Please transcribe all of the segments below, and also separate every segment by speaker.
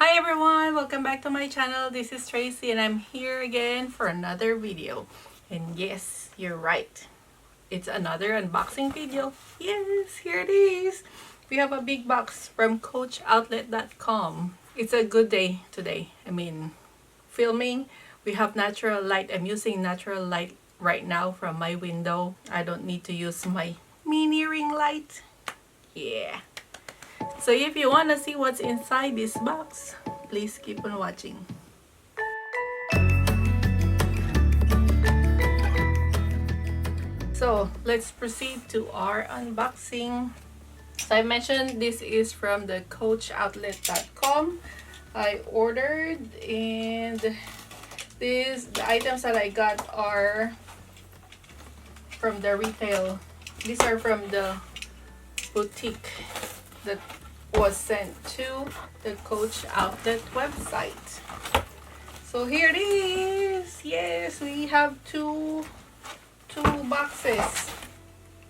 Speaker 1: Hi everyone, welcome back to my channel. This is Tracy and I'm here again for another video. And yes, you're right. It's another unboxing video. Yes, here it is. We have a big box from coachoutlet.com. It's a good day today. Filming. We have natural light. I'm using natural light right now from my window. I don't need to use my mini ring light. Yeah. So if you want to see what's inside this box, please keep on watching. So let's proceed to our unboxing. So I mentioned this is from the coachoutlet.com. I ordered, and the items that I got are from the retail. These are from the boutique that was sent to the Coach Outlet website. So here it is. Yes, we have two boxes.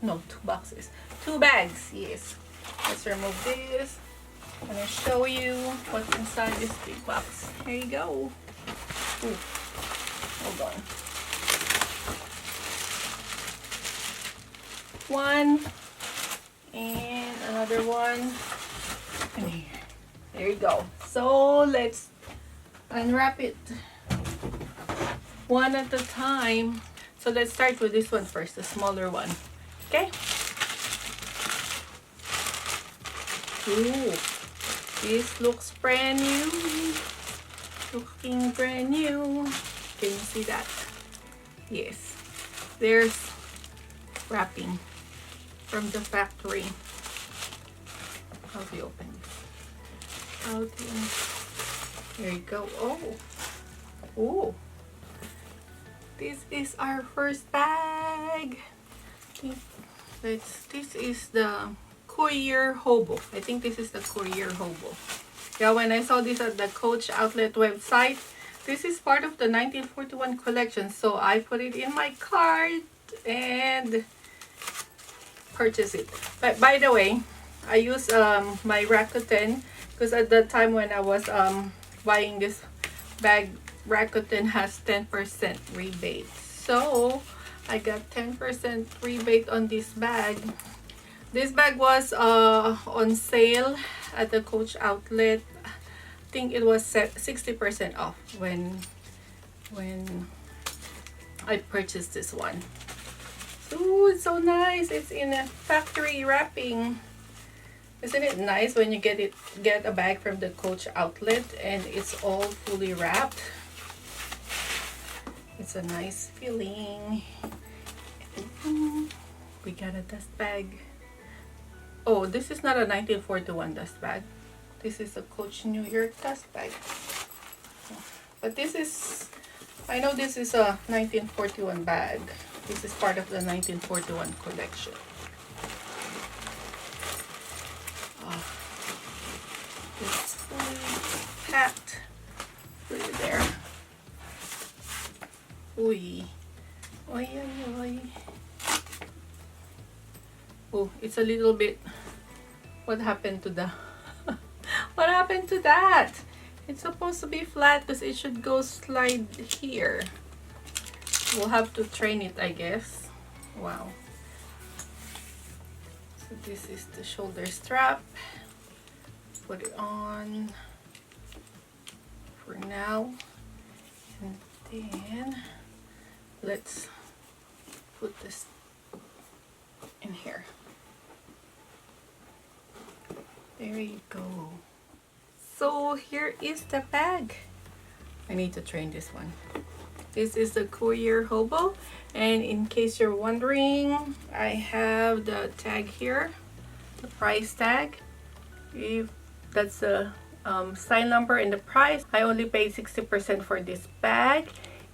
Speaker 1: No, two boxes. Two bags. Yes. Let's remove this. I'm gonna show you what's inside this big box. Here you go. Ooh. Hold on. One and another one. And here. There you go. So let's unwrap it one at a time. So let's start with this one first, the smaller one. Okay? Ooh, this looks brand new. Looking brand new. Can you see that? Yes. There's wrapping from the factory. How do you open this? There you go. Oh, this is our first bag. This is the Courier Hobo. I think this is the Courier Hobo. Yeah, when I saw this at the Coach Outlet website, this is part of the 1941 collection. So I put it in my cart and purchased it. But by the way, I use my Rakuten because at the time when I was buying this bag, Rakuten has 10% rebate. So I got 10% rebate on this bag. This bag was on sale at the Coach Outlet. I think it was 60% off when I purchased this one. Ooh, it's so nice. It's in a factory wrapping. Isn't it nice when you get a bag from the Coach Outlet and it's all fully wrapped? It's a nice feeling. We got a dust bag. Oh, this is not a 1941 dust bag. This is a Coach New York dust bag. But this is, I know this is a 1941 bag. This is part of the 1941 collection. It's fully packed. Put it there. Oy. Oy, oy, oy. Oh, it's a little bit. What happened to the what happened to that? It's supposed to be flat because it should go slide here. We'll have to train it, I guess. Wow. So this is the shoulder strap. Put it on for now. And then let's put this in here. There you go. So here is the bag. I need to train this one. This is the Courier Hobo, and in case you're wondering, I have the tag here, the price tag. If that's the sign number and the price. I only paid 60% for this bag,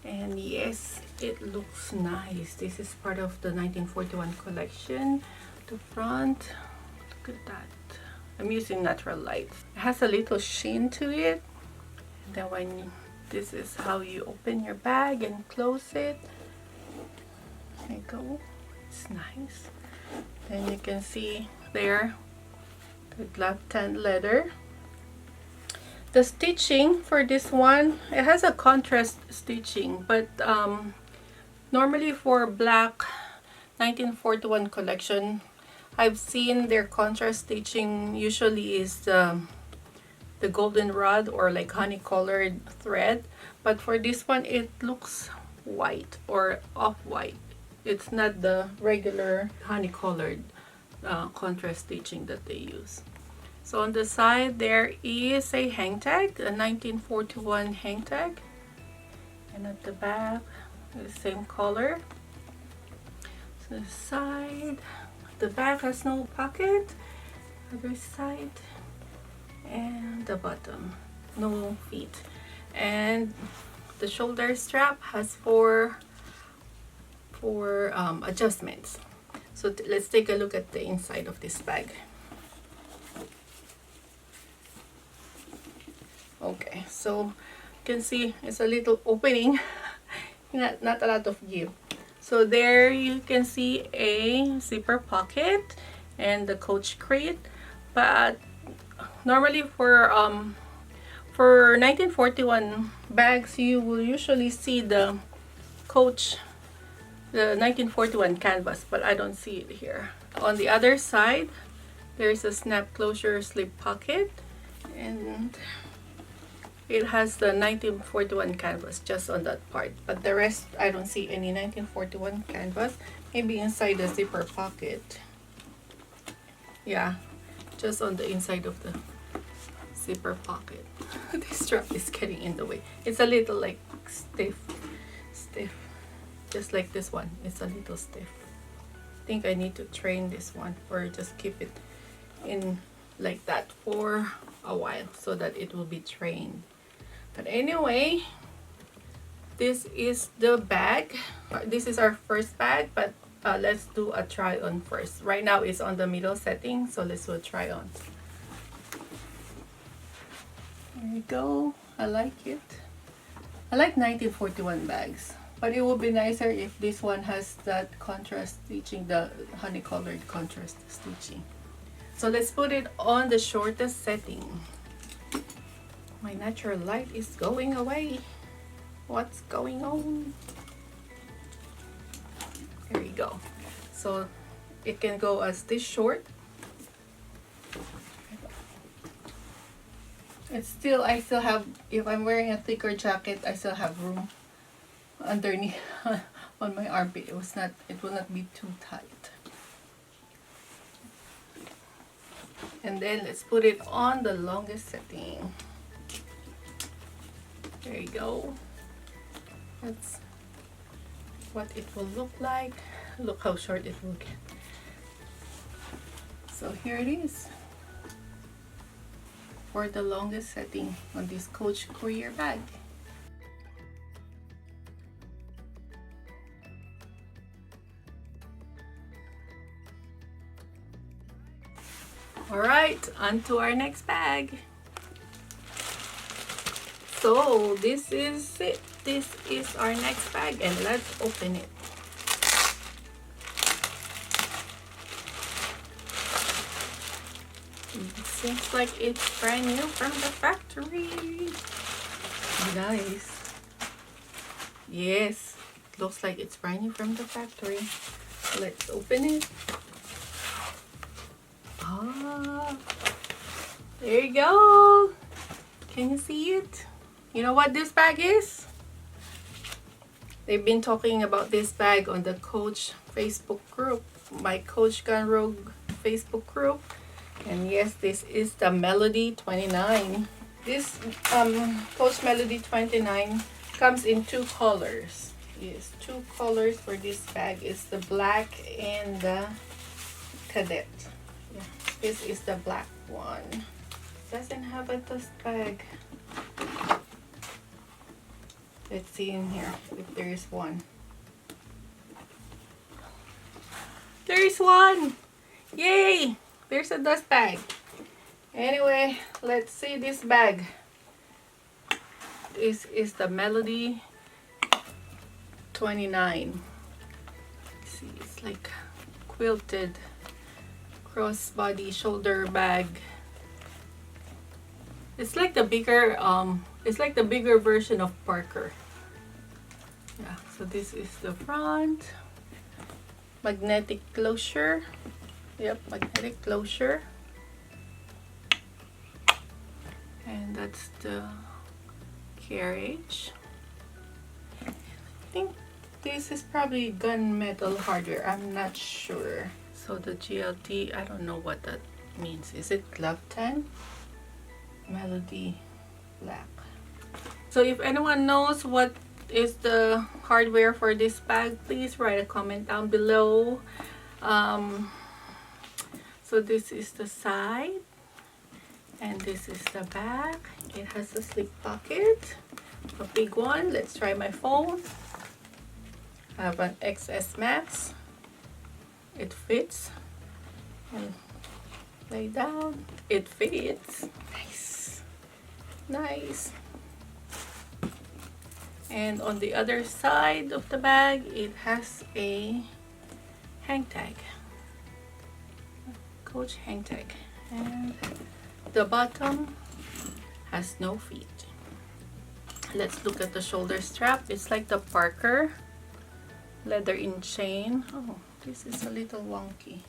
Speaker 1: and yes, it looks nice. This is part of the 1941 collection. The front, look at that. I'm using natural light. It has a little sheen to it. Then this is how you open your bag and close it. There you go. It's nice. Then you can see there the glove tan leather. The stitching for this one, it has a contrast stitching, but normally for black 1941 collection, I've seen their contrast stitching usually is the goldenrod or like honey colored thread, but for this one it looks white or off-white. It's not the regular honey colored contrast stitching that they use. So on the side there is a hang tag, a 1941 hang tag, and at the back the same color. So the side, the back has no pocket, other side, and the bottom no feet, and the shoulder strap has four adjustments. So let's take a look at the inside of this bag. Okay, so you can see it's a little opening, not a lot of give. So there you can see a zipper pocket and the Coach crate, but normally for 1941 bags you will usually see the Coach, the 1941 canvas, but I don't see it here. On the other side there's a snap closure slip pocket, and it has the 1941 canvas just on that part, but the rest I don't see any 1941 canvas. Maybe inside the zipper pocket. Yeah, just on the inside of the zipper pocket. This strap is getting in the way. It's a little like stiff, just like this one. It's a little stiff. I think I need to train this one, or just keep it in like that for a while so that it will be trained. But anyway, this is the bag. This is our first bag, but let's do a try on first. Right now it's on the middle setting, so let's do a try on. There you go. I like it. I like 1941 bags, but it would be nicer if this one has that contrast stitching, the honey colored contrast stitching. So let's put it on the shortest setting. My natural light is going away. What's going on? There you go. So it can go as this short. It's still, I still have, if I'm wearing a thicker jacket, I still have room underneath on my armpit. It will not be too tight. And then let's put it on the longest setting. There you go. That's what it will look like. Look how short it will get. So here it is for the longest setting on this Coach Courier bag. Alright, on to our next bag. So this is it. This is our next bag, and let's open it. It seems like it's brand new from the factory. Nice. Yes, looks like it's brand new from the factory. Let's open it. Ah, there you go. Can you see it? You know what this bag is? They've been talking about this bag on the Coach Facebook group, my Coach Gone Rogue Facebook group. And yes, this is the Melody 29. This Coach Melody 29 comes in two colors. Yes, two colors for this bag. It's the black and the cadet. Yeah, this is the black one. It doesn't have a dust bag. Let's see in here if there is one. There is one! Yay! There's a dust bag. Anyway, let's see this bag. This is the Melody 29. See, it's like quilted crossbody shoulder bag. It's like the bigger version of Parker. Yeah, so this is the front. Magnetic closure. Yep, magnetic closure. And that's the carriage. I think this is probably gunmetal hardware. I'm not sure. So the GLT, I don't know what that means. Is it glove tan? Melody black. So if anyone knows what is the hardware for this bag, please write a comment down below. So this is the side and this is the back. It has a slip pocket, a big one. Let's try my phone. I have an XS Max. It fits. And lay down. It fits. Nice. Nice. And on the other side of the bag, it has a hang tag. Coach hang tag. And the bottom has no feet. Let's look at the shoulder strap. It's like the Parker leather in chain. Oh, this is a little wonky.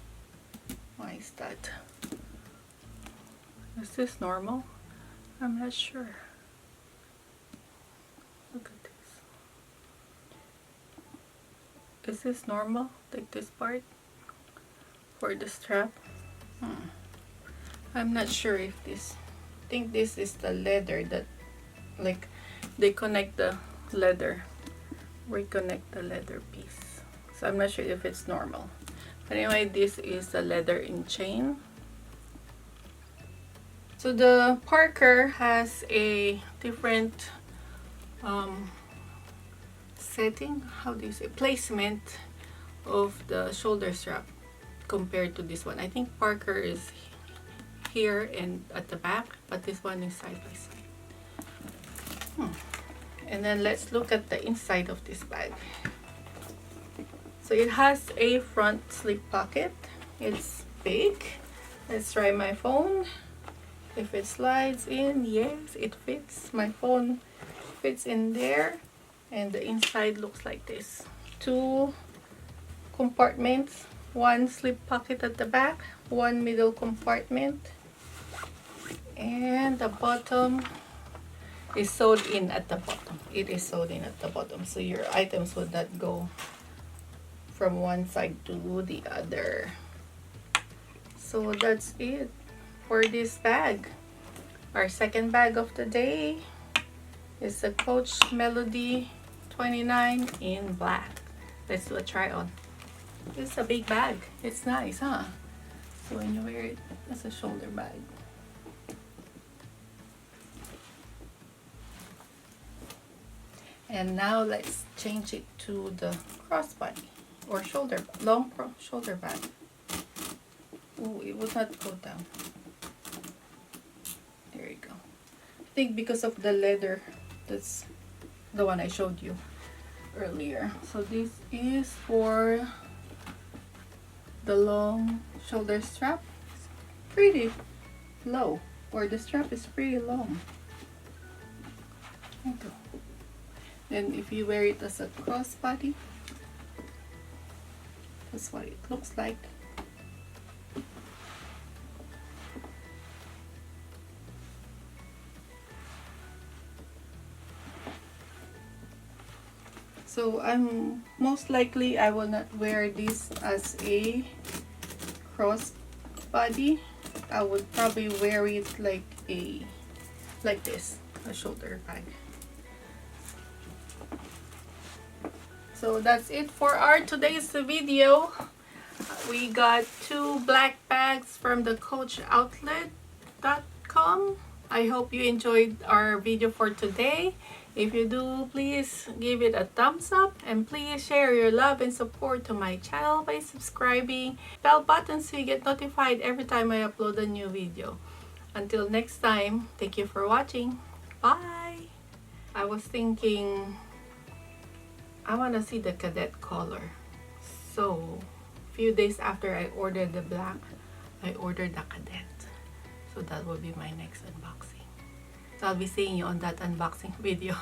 Speaker 1: Why is that? Is this normal? I'm not sure. Look at this. Is this normal? Like this part for the strap? I'm not sure if this. I think this is the leather that, like, they connect the leather, reconnect the leather piece. So I'm not sure if it's normal. But anyway, this is the leather in chain. So the Parker has a different setting, how do you say, placement of the shoulder strap compared to this one. I think Parker is here and at the back, but this one is side by side. And then let's look at the inside of this bag. So it has a front slip pocket. It's big. Let's try my phone. If it slides in, yes, it fits. My phone fits in there. And the inside looks like this. 2 compartments, 1 slip pocket at the back, 1 middle compartment, and the bottom is sewed in at the bottom. It is sewed in at the bottom, so your items would not go from one side to the other. So that's it for this bag. Our second bag of the day is the Coach Melody 29 in black. Let's do a try on. It's a big bag. It's nice, huh? So when you wear it as a shoulder bag. And now let's change it to the crossbody or shoulder, shoulder bag. Oh, it would not go down. There you go. I think because of the leather, that's the one I showed you earlier. So this is for the long shoulder strap. It's pretty low, or the strap is pretty long. There you go. Then if you wear it as a crossbody, that's what it looks like. So I'm most likely I will not wear this as a crossbody. I would probably wear it like this, a shoulder bag. So that's it for our today's video. We got 2 black bags from the coachoutlet.com. I hope you enjoyed our video for today. If you do, please give it a thumbs up and please share your love and support to my channel by subscribing, bell button so you get notified every time I upload a new video. Until next time, thank you for watching. Bye! I was thinking I want to see the cadet color. So a few days after I ordered the black, I ordered the cadet. So that will be my next unboxing. So I'll be seeing you on that unboxing video.